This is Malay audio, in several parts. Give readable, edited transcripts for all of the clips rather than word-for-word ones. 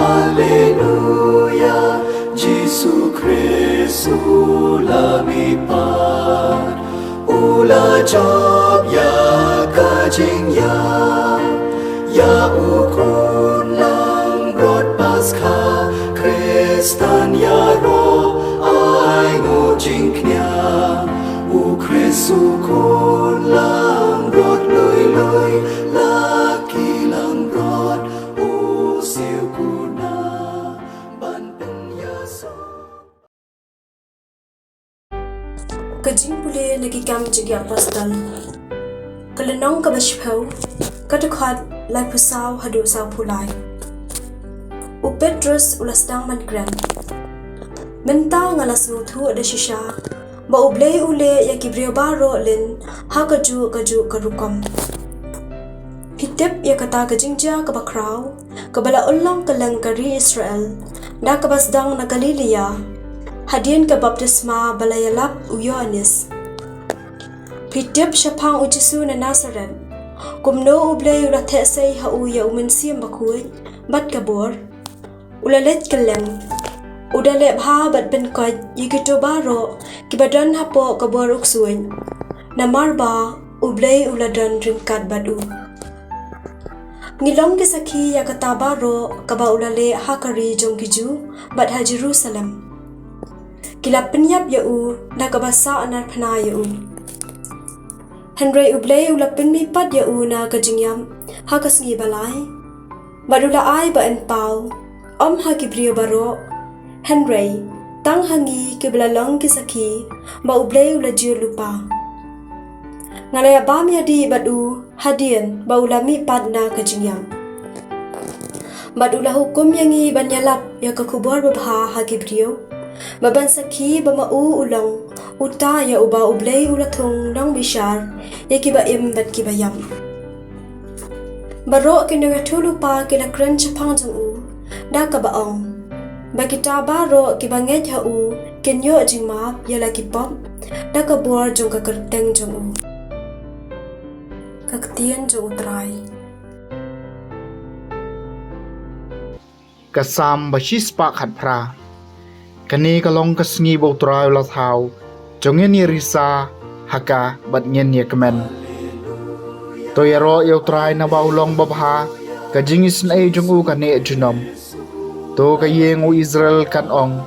Alleluia, Gesù Cristo lumipad. Ula job ya kajing ya ukun lang brod Paskah Kristan ya ro ai ngujing knya u Kristu kun lang brod lui laki lang brod u siu kuna ban pen yaso. Kajing pulih lagi kam jegi apostol. Kelenong kabashpau, kadukhat lai pusau hadu sau pulai. U Petrus ulasdang mankran. Mentau ngalas nutu ada shisha, ba ublei ule ya kibrio baro lin ha kaju karukam. Hitip ya kata kajingja kabakrau, kabala ulang kalang kari Israel, da kabasdang na Galilea. Hadian ke baptisma balayalap u Yohanes. Pitip syapang u Jesu na Nazaret. Kumno ublay ulathe say ha u ya umensiam bakuy, bat kabor. Ulalet kalem. Udale bha bat benkot yikito baro, kibadan hapo kabor uksuin. Namarba ublay uladan ringkat badu. Ngilong kisaki ya kata baro kaba ulale hakari jong kiju bat ha Jerusalem. Kila penyap yau na kabasa anar pena yau. Henry ublay ula penmipat yau na kajingyam ha kasngi balai. Badula ai ba enpau om ha kibrio baro. Henry tang hangi kiblalong kisaki ba ublay ula jiu lupa. Ngalaya bam yadi badu hadian ba ula mipat na kajingyam. Badula hukum yangi banyalap ya kakubor babha ha kibrio. Baban sakhi bamau ulang uta ya uba ublay ulathong nang bishar ya kiba im bat kiba yam. Baro kinangatulu pa kila kran chapang jang u da kabaong. Bakita baro kiba nget ha u kinyo jingma ya laki pop da kabor jong kakerteng jang u. Kaktian jang utray. Kasam bashis pak hat pra. Kani kalong kasngi bau trai ulat hau, jongen ni risa haka bat nyen ye kemen. To yaro yau trai na bau long babha, kajingis na jong u kane junom. To kayeng u Israel kan ong,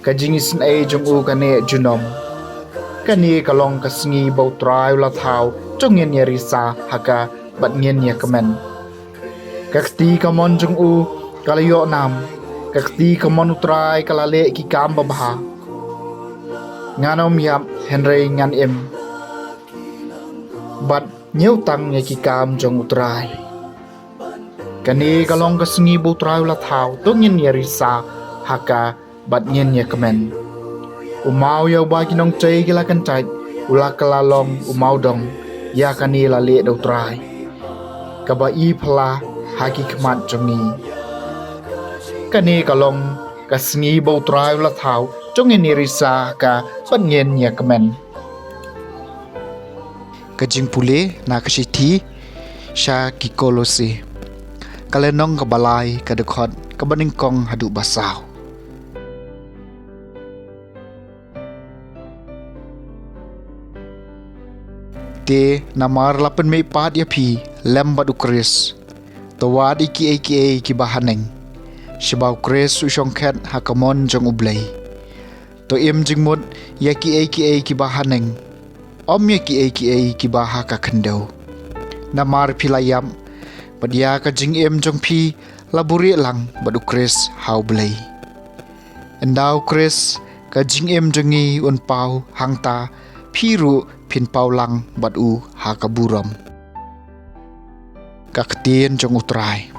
kajingis na jong u kane junom. Kani kalong kasngi bau trai ulat hau, jongen ni risa haka bat nyen ye kemen. Kakti kamon jong u kalayo nam. Kakti kamon utrai kalale ki kam babha. Nganom yap Henry ngan im. Bat nyeu tang ye ki kam jong utrai. Kani kalong kasngi bu utrai ulat hau tungin ye risa haka bat nyen ye kemen. Umau yau ba kinong cai kila kencai ula kalalong umau dong ya kani lale do utrai. Kaba i pala haki kemat jongi. Kani kalong kasngi bau trai ulat hau jong ini risa ka pengen ya kemen. Kajing pule na kasiti sya kikolose. Kalenong kabalai kadekot kabaningkong hadu basau. Te namar lapen me pat ya pi lembat ukris. Tawad iki bahaneng. Shabau kres usongket hakamon jong ublay. To im jingmut yaki ki bahaneng. Om yaki ki baha ka kendo. Namar pilayam badia ka jing im jong pi laburi lang badu kres hau blay. Endau kres ka jing im jongi un pau hangta piru pin pau lang badu ha kaburam. Kakatien jong utrai.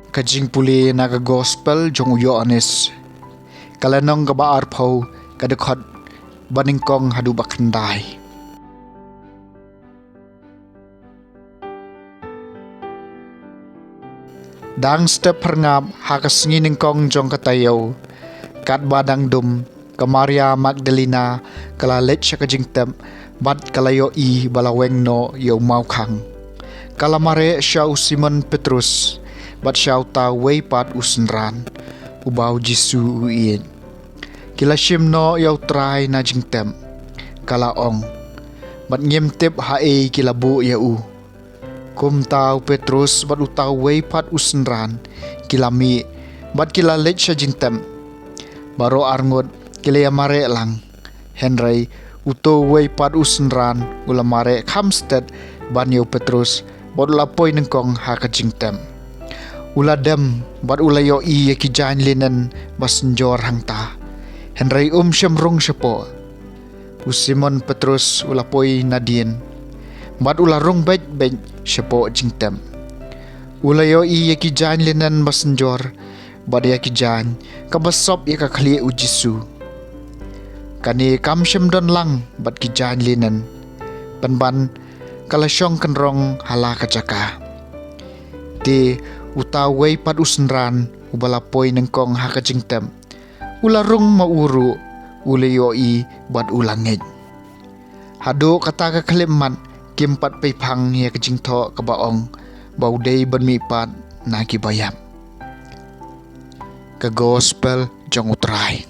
Kajing puli naga gospel jong Yohanes. Kalanong gabaar pau kadekot baningkong hadu bakandai. Dang step herngap hakas nginingkong jong katayaw. Kat badang dum ke Maria Magdalena kala let siya kajingtem bad kalayo i balaweng no yaw mau kang. Kala mare siya Simon Petrus bad siya ta way pat usenran ubaw Jisu uin. Kila sim no yaw try na jingtem kala ong bad ngimtip hae kila bu yau. Kum tau Petrus bad utaw way pat usenran kila mi bad kila let siya jingtem. Baro arngot kila ya mare lang. Henry uto way pat usenran ula mare kamsted banyo Petrus bad lapoy nengkong hakajingtem. Ula dem bad ula yo i kijan linen basenjor hangta. Henry syamrong siapo. Simon Petrus ula poy nadien. Bad ula rong bet siapo jingtem. Ula yo i kijan linen basenjor bad ya kijan kabasop ya kakali u Jisu. Kani kamsyam don lang bad kijan linen. Penban kalasyong kenrong hala kajaka. Di utaway pad usenran ubalapoy nengkong hakajingtem. Ularong mauru ulayo-i bad ulangit. Hado kata kakaliman kimpat paypang ya kajingto kabaong bauday banmipat na kibayam. Ka gospel jong utray.